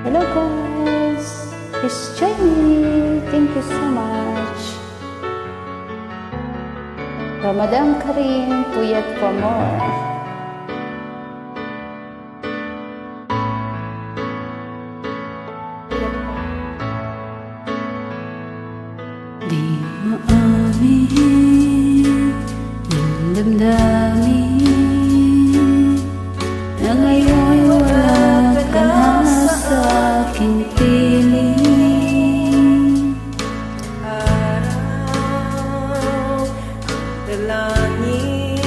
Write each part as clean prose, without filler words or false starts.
Hello guys, it's Jamie. Thank you so much. Ramadan Kareem, puyat for more. Di maamin ng damdamin na ngayon wala ka na sa aking piling. Araw, dalangin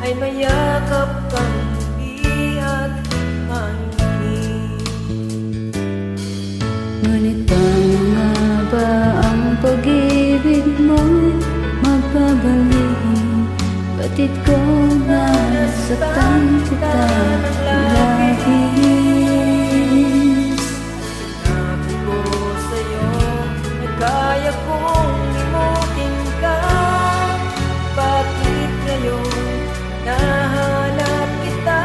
ay mayakap kang muli at mahinig. Ngunit paano nga ba ang pag-ibig mo'y magbabalik? Batid ko na nasaktan kita labis. Sinabi ko sa'yo na kaya kong limutin ka. Bakit ngayon nahanap kita?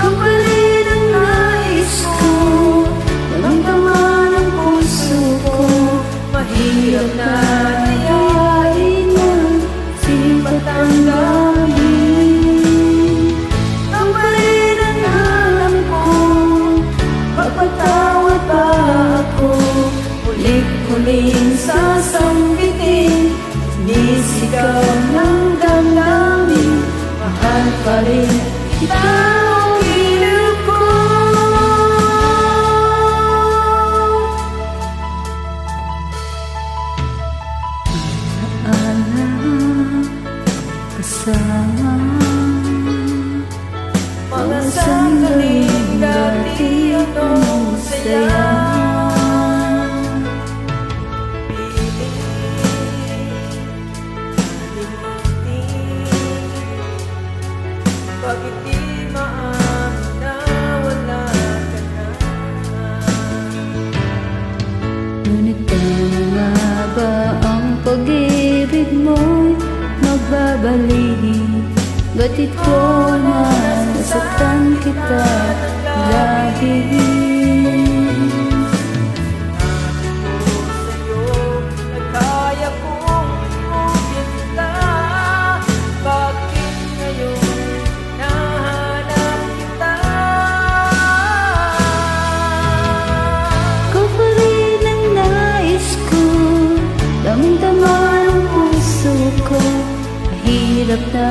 Kapalit ang nais ko, damdaman ang puso ko. Mahirap na Ayain na sipat ang damdamin. Kapalit ang alam ko, magpatawad ba ako? Huling sasambitin, sinisigaw ng damdamin. Mahal pa rin kita, ilaw ko. Alam, kasama mga sandaling dati anong saya. Bakit di maamin na wala ka na? Ngunit paano nga ba ang pag-ibig mo'y magbabalik? Batid ko na nasaktan kita labis. Damdaman ang puso ko, mahirap na